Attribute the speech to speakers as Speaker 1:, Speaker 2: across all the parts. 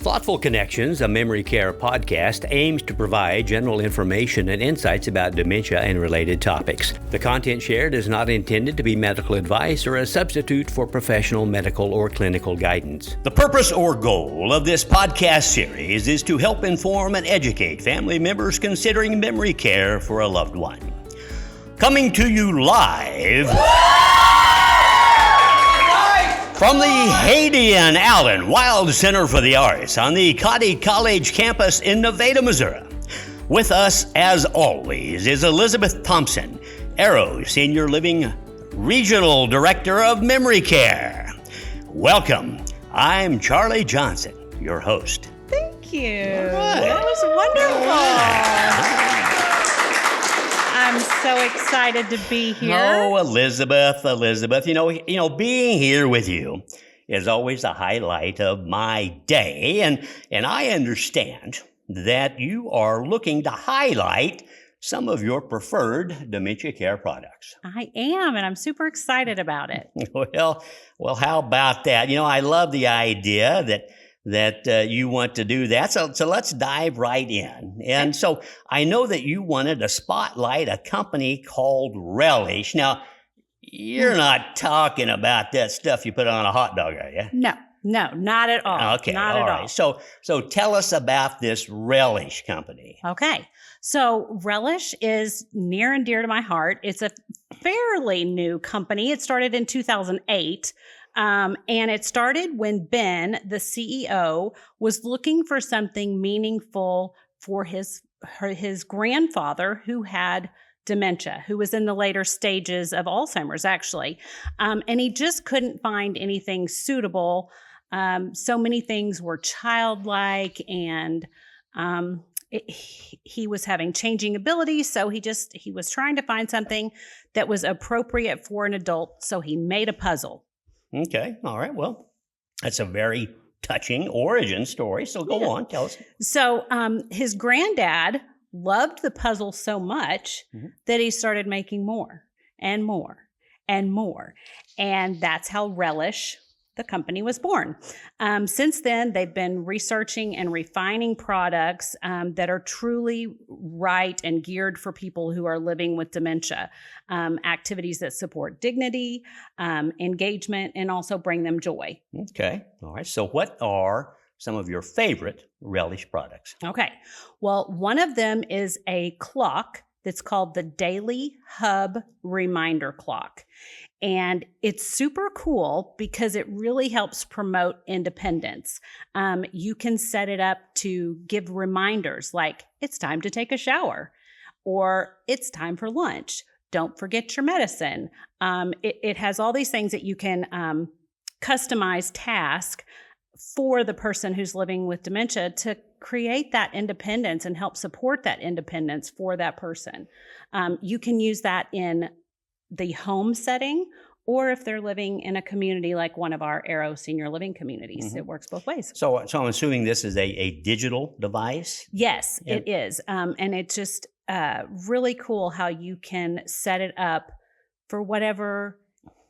Speaker 1: Thoughtful Connections, a memory care podcast, aims to provide general information and insights about dementia and related topics. The content shared is not intended to be medical advice or a substitute for professional medical or clinical guidance.
Speaker 2: The purpose or goal of this podcast series is to help inform and educate family members considering memory care for a loved one. Coming to you live from the Haidee and Allen Wild Center for the Arts on the Cottey College campus in Nevada, Missouri. With us, as always, is Elizabeth Thompson, Arrow Senior Living Regional Director of Memory Care. Welcome. I'm Charlie Johnson, your host.
Speaker 3: Thank you.
Speaker 2: Right.
Speaker 3: That was wonderful. I'm so excited to be here.
Speaker 2: Oh, Elizabeth, you know, being here with you is always a highlight of my day, and I understand that you are looking to highlight some of your preferred dementia care products.
Speaker 3: I am, and I'm super excited about it.
Speaker 2: Well, how about that? You know, I love the idea that you want to do that. So let's dive right in. And so I know that you wanted to spotlight a company called Relish. Now, you're not talking about that stuff you put on a hot dog, are you?
Speaker 3: No, not at all.
Speaker 2: Okay,
Speaker 3: not
Speaker 2: all
Speaker 3: at
Speaker 2: right.
Speaker 3: all.
Speaker 2: So tell us about this Relish company.
Speaker 3: Okay. So Relish is near and dear to my heart. It's a fairly new company. It started in 2008. And it started when Ben, the CEO, was looking for something meaningful for his grandfather who had dementia, who was in the later stages of Alzheimer's, actually. And he just couldn't find anything suitable. So many things were childlike, and he was having changing abilities. So he was trying to find something that was appropriate for an adult. So he made a puzzle.
Speaker 2: Okay. All right. Well, that's a very touching origin story. So go on. Tell us.
Speaker 3: So his granddad loved the puzzle so much that he started making more and more and more. And that's how Relish, the company, was born. Since then, they've been researching and refining products that are truly right and geared for people who are living with dementia. Activities that support dignity, engagement, and also bring them joy.
Speaker 2: Okay. All right. So what are some of your favorite Relish products?
Speaker 3: Okay. Well, one of them is a clock that's called the Daily Hub Reminder Clock. And it's super cool because it really helps promote independence. You can set it up to give reminders like, it's time to take a shower, or it's time for lunch. Don't forget your medicine. It has all these things that you can customize task for the person who's living with dementia to create that independence and help support that independence for that person. You can use that in the home setting, or if they're living in a community like one of our Arrow Senior Living communities. It works both ways.
Speaker 2: So I'm assuming this is a digital device?
Speaker 3: Yes, it is. And it's just really cool how you can set it up for whatever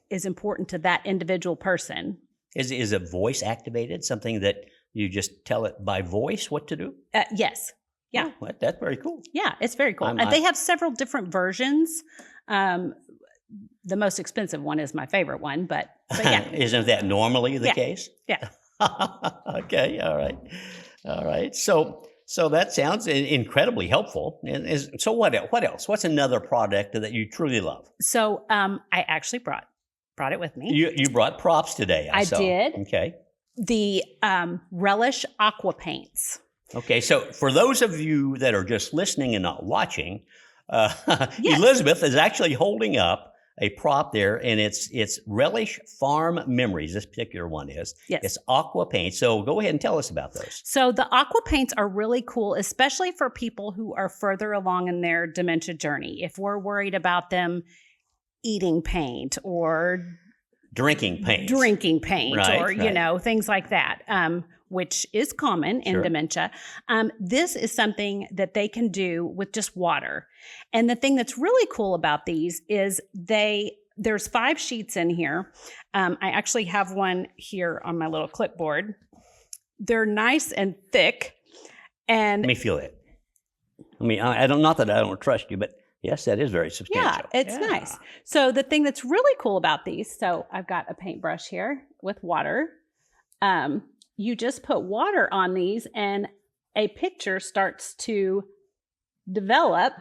Speaker 3: is important to that individual person.
Speaker 2: Is it voice activated? Something that you just tell it by voice what to do?
Speaker 3: Yes. Yeah.
Speaker 2: Oh, that's very cool.
Speaker 3: Yeah, it's very cool. They have several different versions. The most expensive one is my favorite one, but yeah.
Speaker 2: Isn't that normally the case?
Speaker 3: Yeah.
Speaker 2: Okay. All right. So that sounds incredibly helpful. So what else? What's another product that you truly love?
Speaker 3: So I actually brought it with me.
Speaker 2: You brought props today. I saw.
Speaker 3: Did.
Speaker 2: Okay.
Speaker 3: The Relish Aqua Paints.
Speaker 2: Okay. So for those of you that are just listening and not watching, Elizabeth is actually holding up a prop there, and it's Relish Farm Memories. This particular one is.
Speaker 3: Yes.
Speaker 2: It's aqua paint. So go ahead and tell us about those.
Speaker 3: So the aqua paints are really cool, especially for people who are further along in their dementia journey. If we're worried about them eating paint or
Speaker 2: drinking paint,
Speaker 3: right, or things like that, which is common in dementia. This is something that they can do with just water. And the thing that's really cool about these is there's 5 sheets in here. I actually have one here on my little clipboard. they're nice and thick. And
Speaker 2: Let me feel it. I mean, I don't, not that I don't trust you, but yes, that is very substantial.
Speaker 3: yeah, it's nice. So the thing that's really cool about these, so I've got a paintbrush here with water. You just put water on these and a picture starts to develop.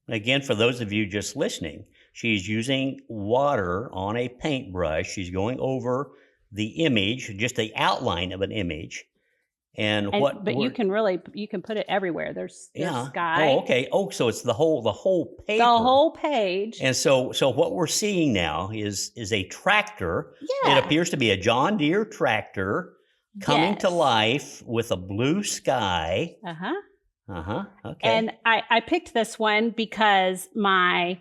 Speaker 2: Again, for those of you just listening, she's using water on a paintbrush. She's going over the image, just the outline of an image. But you can put it everywhere. There's sky. Oh, okay. Oh, so it's the whole paper.
Speaker 3: The whole page.
Speaker 2: And so what we're seeing now is a tractor.
Speaker 3: Yeah.
Speaker 2: It appears to be a John Deere tractor coming to life with a blue sky.
Speaker 3: Uh-huh.
Speaker 2: Uh-huh. Okay.
Speaker 3: And I picked this one because my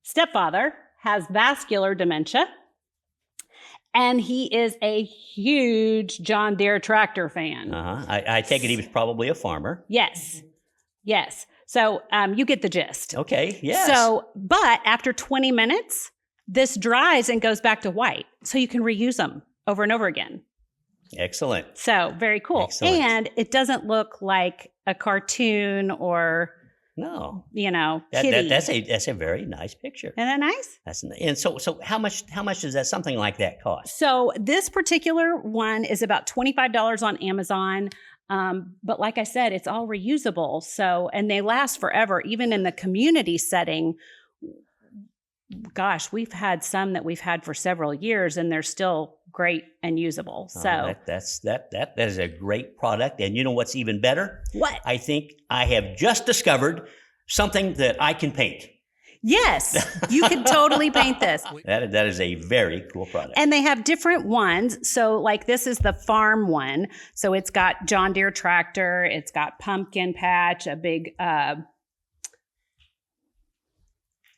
Speaker 3: stepfather has vascular dementia. And he is a huge John Deere tractor fan.
Speaker 2: I take it he was probably a farmer.
Speaker 3: Yes. So you get the gist.
Speaker 2: Okay, yes.
Speaker 3: So, but after 20 minutes, this dries and goes back to white. So you can reuse them over and over again.
Speaker 2: Excellent.
Speaker 3: So very cool.
Speaker 2: Excellent.
Speaker 3: And it doesn't look like a cartoon or...
Speaker 2: No,
Speaker 3: kitty.
Speaker 2: That's a very nice picture.
Speaker 3: Isn't that nice?
Speaker 2: And so how much does that something like that cost?
Speaker 3: So this particular one is about $25 on Amazon. But like I said, it's all reusable. So, and they last forever, even in the community setting. Gosh, we've had some that we've had for several years and they're still great and usable. So
Speaker 2: that is a great product. And you know what's even better?
Speaker 3: What?
Speaker 2: I think I have just discovered something that I can paint.
Speaker 3: Yes, you can totally paint this.
Speaker 2: That is a very cool product.
Speaker 3: And they have different ones. So like this is the farm one. So it's got John Deere tractor. It's got pumpkin patch, a big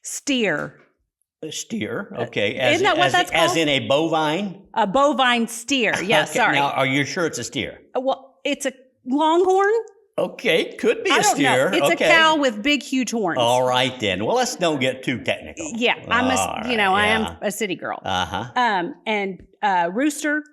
Speaker 3: steer.
Speaker 2: A steer, okay.
Speaker 3: Isn't that what that's called?
Speaker 2: As in a bovine?
Speaker 3: A bovine steer, yes,
Speaker 2: okay.
Speaker 3: sorry.
Speaker 2: Now, are you sure it's a steer?
Speaker 3: Well, it's a longhorn.
Speaker 2: Okay, could be
Speaker 3: I
Speaker 2: a
Speaker 3: don't
Speaker 2: steer.
Speaker 3: know. It's
Speaker 2: okay.
Speaker 3: a cow with big, huge horns.
Speaker 2: All right, then. Well, let's don't get too technical.
Speaker 3: Yeah, I am a city girl. And rooster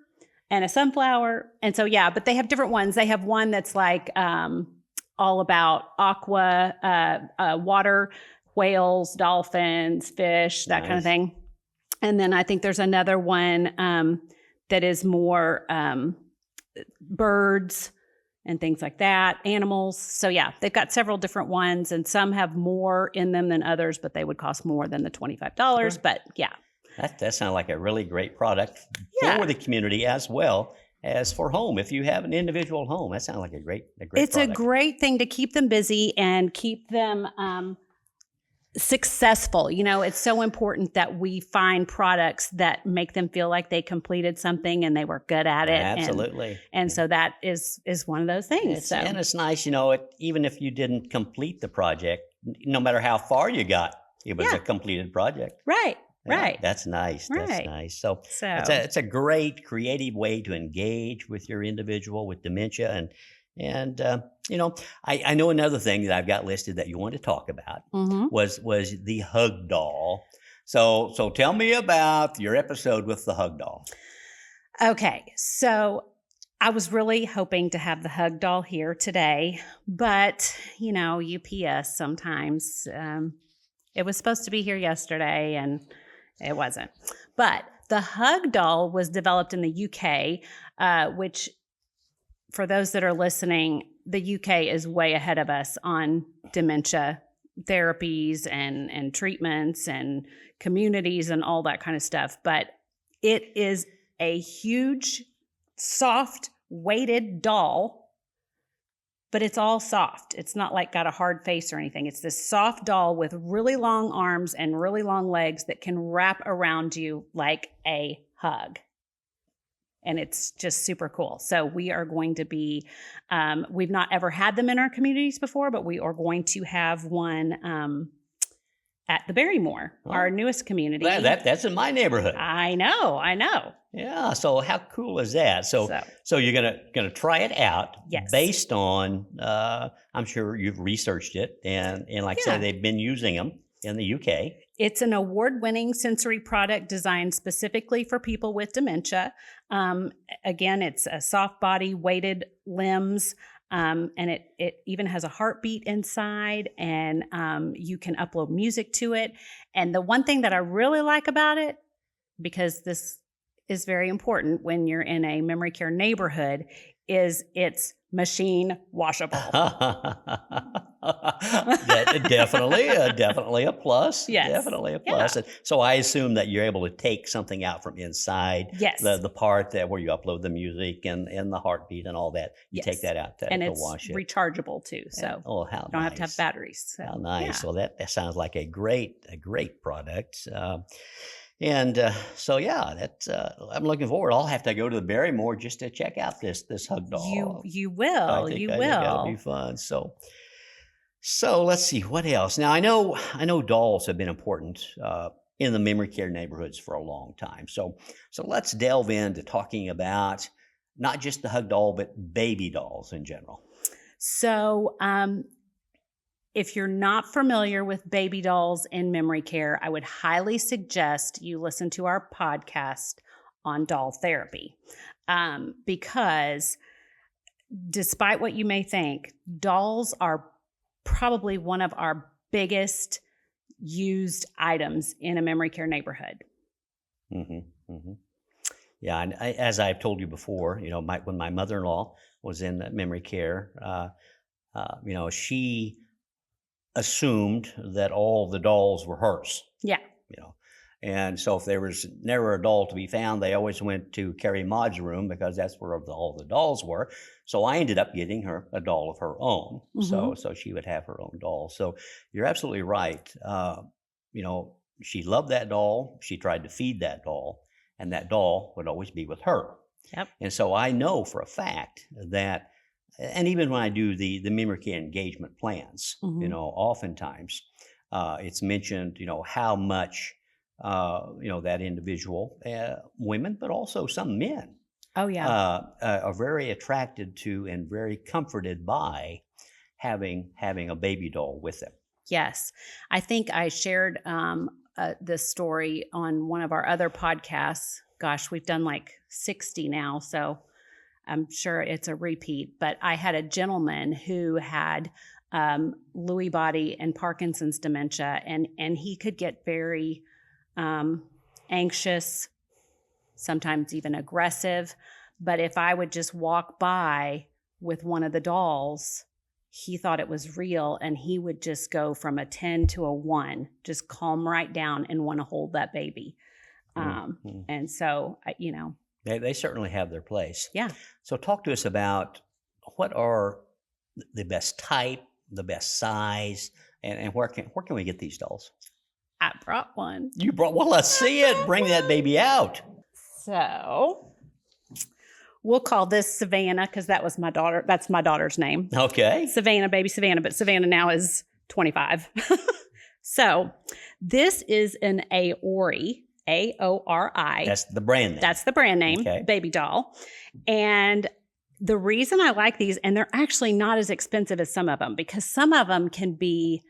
Speaker 3: and a sunflower. And so, yeah, but they have different ones. They have one that's like all about aqua, water, whales, dolphins, fish, that kind of thing. And then I think there's another one that is more birds and things like that, animals. So yeah, they've got several different ones and some have more in them than others, but they would cost more than the $25. Sure. But yeah.
Speaker 2: That sounds like a really great product for the community as well as for home. If you have an individual home, that sounds like a great
Speaker 3: It's
Speaker 2: product.
Speaker 3: A great thing to keep them busy and keep them successful. It's so important that we find products that make them feel like they completed something and they were good at it.
Speaker 2: Absolutely.
Speaker 3: And so that is one of those things.
Speaker 2: And it's nice, even if you didn't complete the project, no matter how far you got, it was a completed project.
Speaker 3: Right. Right.
Speaker 2: That's nice.
Speaker 3: Right.
Speaker 2: That's nice. So it's a great creative way to engage with your individual with dementia. And I know another thing that I've got listed that you want to talk about was the hug doll. So tell me about your episode with the hug doll.
Speaker 3: Okay. So I was really hoping to have the hug doll here today, but UPS sometimes, it was supposed to be here yesterday and it wasn't. But the hug doll was developed in the UK, which for those that are listening, the UK is way ahead of us on dementia therapies and treatments and communities and all that kind of stuff. But it is a huge, soft, weighted doll, but it's all soft. It's not like got a hard face or anything. It's this soft doll with really long arms and really long legs that can wrap around you like a hug. And it's just super cool. So we are going to be, we've not ever had them in our communities before, but we are going to have one at the Barrymore, our newest community.
Speaker 2: That's in my neighborhood.
Speaker 3: I know.
Speaker 2: Yeah. So how cool is that? So you're gonna try it out based on, I'm sure you've researched it, and like I said, they've been using them in the UK.
Speaker 3: It's an award-winning sensory product designed specifically for people with dementia. Again, it's a soft body, weighted limbs, and it even has a heartbeat inside, and you can upload music to it. And the one thing that I really like about it, because this is very important when you're in a memory care neighborhood, is it's machine washable.
Speaker 2: Definitely a plus.
Speaker 3: Yes.
Speaker 2: Definitely a plus.
Speaker 3: Yeah.
Speaker 2: And so I assume that you're able to take something out from inside.
Speaker 3: Yes.
Speaker 2: The part that where you upload the music and the heartbeat and all that. You
Speaker 3: Yes.
Speaker 2: take that out to wash it.
Speaker 3: And it's rechargeable too. So
Speaker 2: how
Speaker 3: you don't have to have batteries. So,
Speaker 2: how nice.
Speaker 3: Yeah.
Speaker 2: So that sounds like a great product. So yeah, that's I'm looking forward. I'll have to go to the Barrymore just to check out this hug doll.
Speaker 3: You will.
Speaker 2: I think that'll be fun. So let's see what else. Now I know dolls have been important in the memory care neighborhoods for a long time. So let's delve into talking about not just the hug doll, but baby dolls in general.
Speaker 3: So if you're not familiar with baby dolls in memory care, I would highly suggest you listen to our podcast on doll therapy, because despite what you may think, dolls are probably one of our biggest used items in a memory care neighborhood.
Speaker 2: Mm-hmm, mm-hmm. Yeah, and as I've told you before, when my mother-in-law was in memory care, she assumed that all the dolls were hers.
Speaker 3: Yeah.
Speaker 2: And so if there was never a doll to be found, they always went to Carrie Maud's room because that's where all the dolls were. So I ended up getting her a doll of her own.
Speaker 3: Mm-hmm.
Speaker 2: So she would have her own doll. So you're absolutely right. She loved that doll. She tried to feed that doll, and that doll would always be with her.
Speaker 3: Yep.
Speaker 2: And so I know for a fact that, and even when I do the memory care engagement plans,
Speaker 3: Mm-hmm.
Speaker 2: Oftentimes it's mentioned, how much, that individual, women, but also some men,
Speaker 3: Oh, yeah.
Speaker 2: are very attracted to and very comforted by having a baby doll with them.
Speaker 3: Yes. I think I shared this story on one of our other podcasts. Gosh, we've done like 60 now, so I'm sure it's a repeat. But I had a gentleman who had Lewy body and Parkinson's dementia, and he could get very anxious, sometimes even aggressive. But if I would just walk by with one of the dolls, he thought it was real, and he would just go from a 10 to a 1, just calm right down and want to hold that baby. And so,
Speaker 2: They certainly have their place.
Speaker 3: Yeah.
Speaker 2: So talk to us about what are the best type, the best size, and where can we get these dolls?
Speaker 3: I brought one.
Speaker 2: You brought, well, let's see it. Bring that baby out.
Speaker 3: So we'll call this Savannah because that's my daughter's name.
Speaker 2: Okay.
Speaker 3: Savannah, baby Savannah, but Savannah now is 25. So this is an Aori, Aori.
Speaker 2: That's the brand name.
Speaker 3: That's the brand name,
Speaker 2: Okay.
Speaker 3: baby doll. And the reason I like these, and they're actually not as expensive as some of them, because some of them can be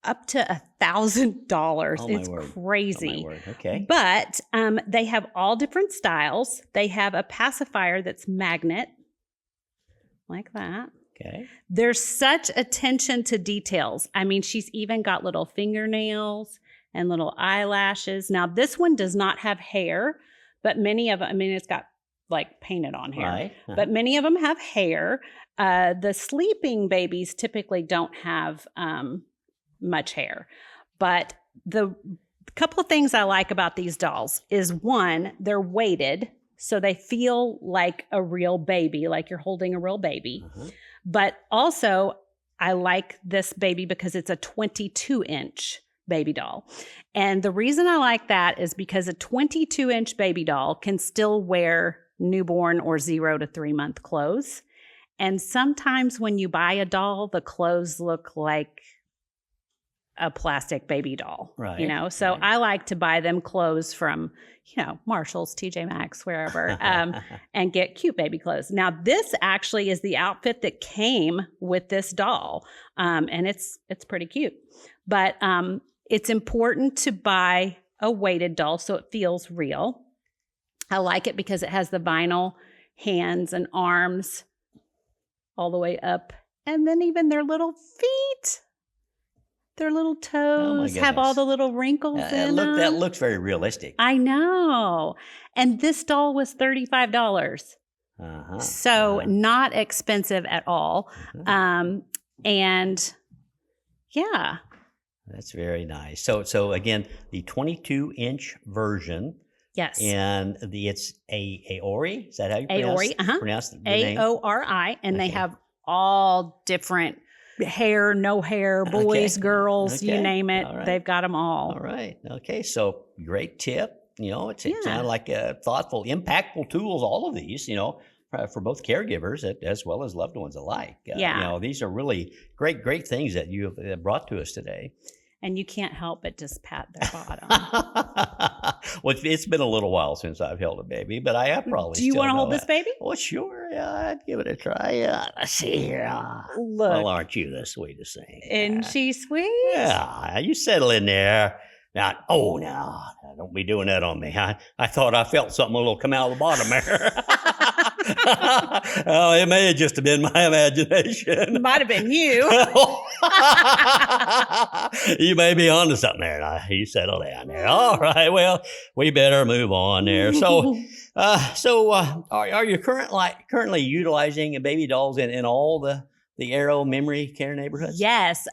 Speaker 3: up to $1,000.
Speaker 2: Oh, my
Speaker 3: it's
Speaker 2: word.
Speaker 3: crazy.
Speaker 2: Oh, my word. Okay.
Speaker 3: But they have all different styles. They have a pacifier that's magnet, like that.
Speaker 2: Okay.
Speaker 3: There's such attention to details. I mean, she's even got little fingernails and little eyelashes. Now, this one does not have hair, but many of them, it's got like painted on hair.
Speaker 2: Right. Uh-huh.
Speaker 3: But many of them have hair. The sleeping babies typically don't have much hair. But the couple of things I like about these dolls is, one, they're weighted, so they feel like a real baby, like you're holding a real baby.
Speaker 2: Uh-huh.
Speaker 3: But also, I like this baby because it's a 22-inch baby doll. And the reason I like that is because a 22-inch baby doll can still wear newborn or 0 to 3 month clothes. And sometimes when you buy a doll, the clothes look like a plastic baby doll,
Speaker 2: Right,
Speaker 3: So
Speaker 2: right.
Speaker 3: I like to buy them clothes from, Marshalls, TJ Maxx, wherever, and get cute baby clothes. Now, this actually is the outfit that came with this doll, and it's pretty cute. But it's important to buy a weighted doll so it feels real. I like it because it has the vinyl hands and arms all the way up. And then even their little feet, their little toes have all the little wrinkles in them.
Speaker 2: That looks very realistic.
Speaker 3: I know. And this doll was $35. So not expensive at all. And yeah.
Speaker 2: That's very nice. So again, the 22-inch version.
Speaker 3: Yes.
Speaker 2: And it's Aori. Is that how you pronounce the name?
Speaker 3: Aori. And they have all different hair, no hair, boys, girls, you name it. Right. They've got them all.
Speaker 2: All right. Okay. So great tip. It sounded like thoughtful, impactful tools, all of these, for both caregivers as well as loved ones alike. These are really great things that you have brought to us today.
Speaker 3: And you can't help but just pat their bottom.
Speaker 2: Well, it's been a little while since I've held a baby, but I have probably.
Speaker 3: Do you want to hold this baby?
Speaker 2: Well, sure. Yeah, I'd give it a try. Let's see here.
Speaker 3: Look.
Speaker 2: Well, aren't you the sweetest thing?
Speaker 3: Isn't she sweet?
Speaker 2: Yeah, you settle in there. Now, don't be doing that on me. I thought I felt something a little come out of the bottom there. Oh, it may have just been my imagination.
Speaker 3: It might have been you.
Speaker 2: You may be onto something there. Now, you settle down there. All right. Well, we better move on there. So, are you currently utilizing baby dolls in all the Arrow memory care neighborhoods?
Speaker 3: Yes.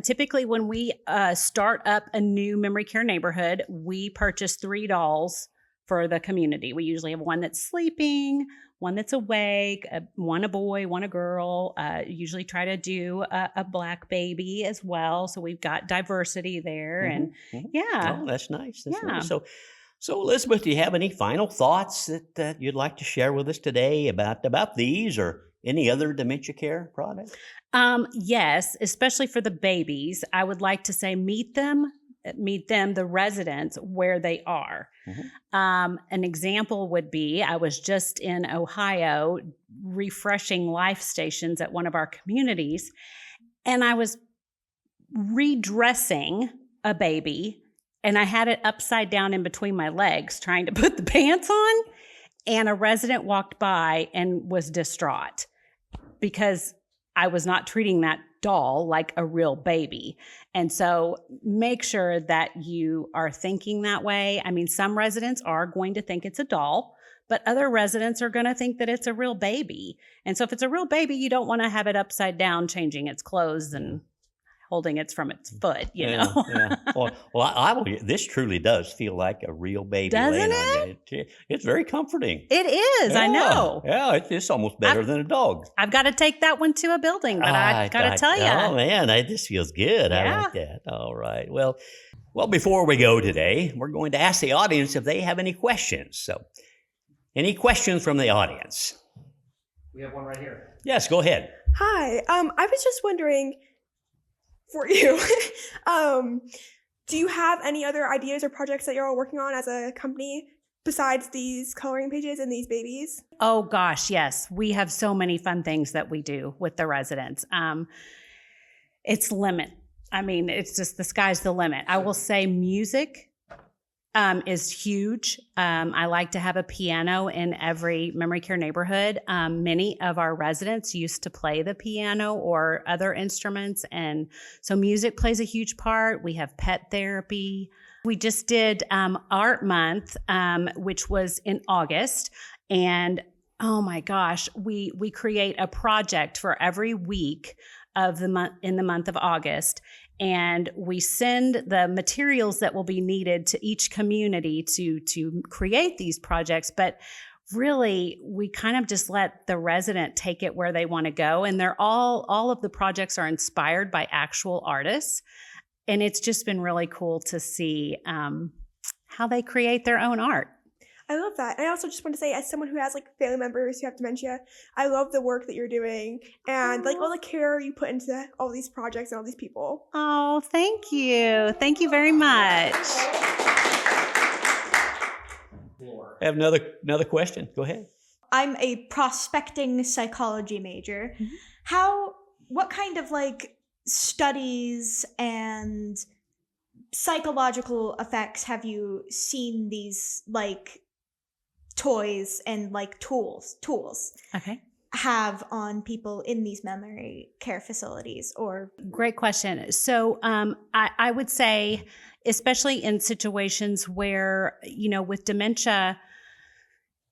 Speaker 3: Typically, when we start up a new memory care neighborhood, we purchase 3 dolls for the community. We usually have one that's sleeping, one that's awake, one a boy, one a girl. Usually try to do a black baby as well. So we've got diversity there. And yeah.
Speaker 2: Oh, that's nice. That's nice. So Elizabeth, do you have any final thoughts that you'd like to share with us today about these or any other dementia care products?
Speaker 3: Yes, especially for the babies. I would like to say meet them, the residents, where they are. An example would be, I was just in Ohio refreshing life stations at one of our communities, and I was redressing a baby, and I had it upside down in between my legs trying to put the pants on, and a resident walked by and was distraught because I was not treating that doll like a real baby. And so make sure that you are thinking that way. I mean, some residents are going to think it's a doll, but other residents are going to think that it's a real baby. And so if it's a real baby, you don't want to have it upside down, changing its clothes and holding it from its foot, you know?
Speaker 2: Yeah. Well, this truly does feel like a real baby.
Speaker 3: Doesn't it?
Speaker 2: It's very comforting.
Speaker 3: It is, I know.
Speaker 2: Yeah, it's almost better than a dog.
Speaker 3: I've got to take that one to a building, but I got to tell you.
Speaker 2: Oh, man, this feels good.
Speaker 3: Yeah.
Speaker 2: I like that. All right. Well, before we go today, we're going to ask the audience if they have any questions. So, any questions from the audience?
Speaker 4: We have one right here.
Speaker 2: Yes, go ahead.
Speaker 5: Hi. I was just wondering, for you, do you have any other ideas or projects that you're all working on as a company besides these coloring pages and these babies?
Speaker 3: Oh gosh, yes. We have so many fun things that we do with the residents. It's limit. I mean, it's just the sky's the limit. I will say music is huge. I like to have a piano in every memory care neighborhood. Many of our residents used to play the piano or other instruments, and so music plays a huge part. We have pet therapy. We just did Art Month, which was in August, and oh my gosh, we create a project for every week of the month in the month of August. And we send the materials that will be needed to each community to create these projects. But really, we kind of just let the resident take it where they want to go. And they're all of the projects are inspired by actual artists. And it's just been really cool to see how they create their own art.
Speaker 5: I love that. And I also just want to say, as someone who has family members who have dementia, I love the work that you're doing and all the care you put into all these projects and all these people.
Speaker 3: Oh, thank you. Thank you very much.
Speaker 2: I have another question. Go ahead.
Speaker 6: I'm a prospecting psychology major. Mm-hmm. What kind of studies and psychological effects have you seen these toys and like tools
Speaker 3: Okay.
Speaker 6: have on people in these memory care facilities? Or
Speaker 3: Great question. So I would say, especially in situations where, with dementia,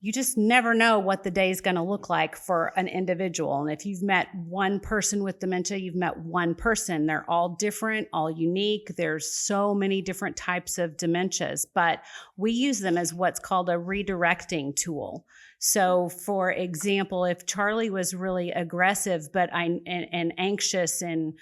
Speaker 3: you just never know what the day is going to look like for an individual. And if you've met one person with dementia, you've met one person. They're all different, all unique. There's so many different types of dementias, but we use them as what's called a redirecting tool. So for example, if Charlie was really aggressive, and anxious and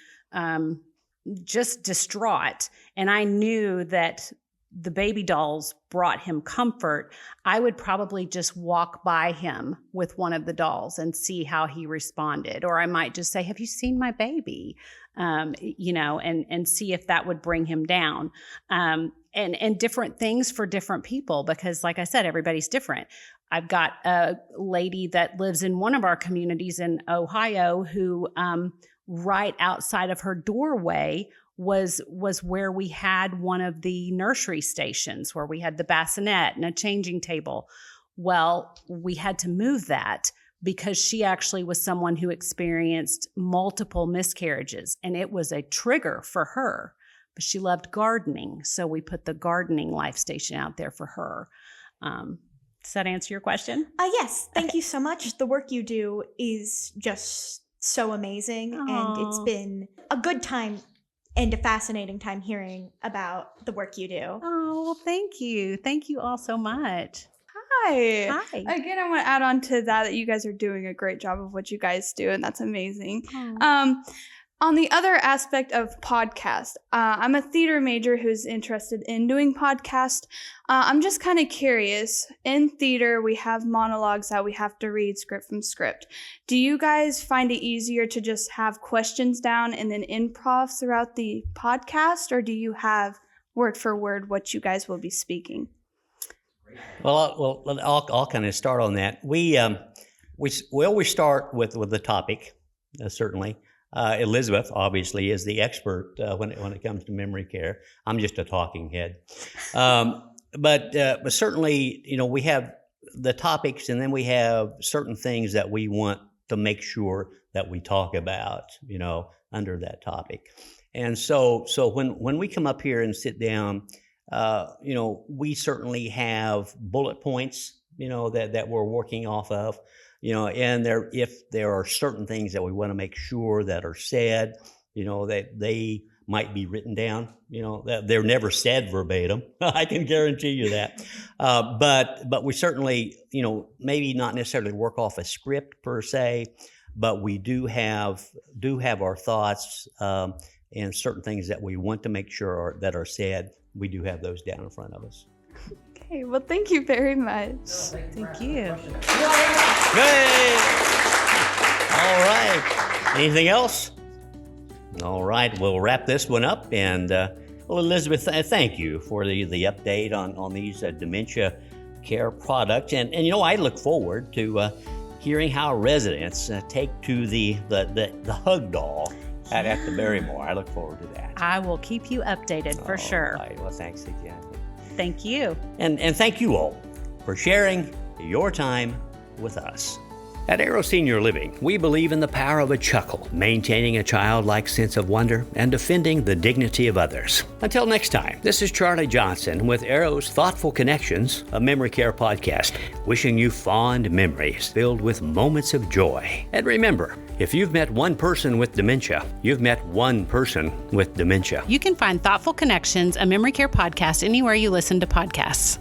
Speaker 3: just distraught, and I knew that the baby dolls brought him comfort, I would probably just walk by him with one of the dolls and see how he responded. Or I might just say, have you seen my baby? And see if that would bring him down. And different things for different people, because like I said, everybody's different. I've got a lady that lives in one of our communities in Ohio who right outside of her doorway was where we had one of the nursery stations where we had the bassinet and a changing table. Well, we had to move that because she actually was someone who experienced multiple miscarriages, and it was a trigger for her. But she loved gardening, so we put the gardening life station out there for her. Does that answer your question?
Speaker 6: Yes. Thank you so much. The work you do is just so amazing, and it's been a good time and a fascinating time hearing about the work you do.
Speaker 3: Oh, well, thank you. Thank you all so much.
Speaker 7: Hi.
Speaker 3: Hi.
Speaker 7: Again, I want to add on to that you guys are doing a great job of what you guys do, and that's amazing. On the other aspect of podcast, I'm a theater major who's interested in doing podcast. I'm just kind of curious. In theater, we have monologues that we have to read script from script. Do you guys find it easier to just have questions down and then improv throughout the podcast, or do you have word for word what you guys will be speaking?
Speaker 2: Well, I'll kind of start on that. We always start with the topic, certainly. Elizabeth, obviously, is the expert when it comes to memory care. I'm just a talking head. But certainly, we have the topics, and then we have certain things that we want to make sure that we talk about, under that topic. And so when we come up here and sit down, we certainly have bullet points, that we're working off of. And if there are certain things that we want to make sure that are said, that they might be written down, that they're never said verbatim. I can guarantee you that. But we certainly, maybe not necessarily work off a script per se, but we do have our thoughts and certain things that we want to make sure that are said. We do have those down in front of us.
Speaker 7: Okay, well, thank you very much.
Speaker 3: Thank you.
Speaker 2: Hey! All right. Anything else? All right, we'll wrap this one up. And Elizabeth, thank you for the update on these dementia care products. And I look forward to hearing how residents take to the hug doll at the Barrymore. I look forward to that.
Speaker 3: I will keep you updated for sure.
Speaker 2: All right. Well, thanks again.
Speaker 3: Thank you.
Speaker 2: And thank you all for sharing your time with us.
Speaker 1: At Arrow Senior Living, we believe in the power of a chuckle, maintaining a childlike sense of wonder, and defending the dignity of others. Until next time, this is Charlie Johnson with Arrow's Thoughtful Connections, a memory care podcast, wishing you fond memories filled with moments of joy. And remember, if you've met one person with dementia, you've met one person with dementia.
Speaker 3: You can find Thoughtful Connections, a memory care podcast, anywhere you listen to podcasts.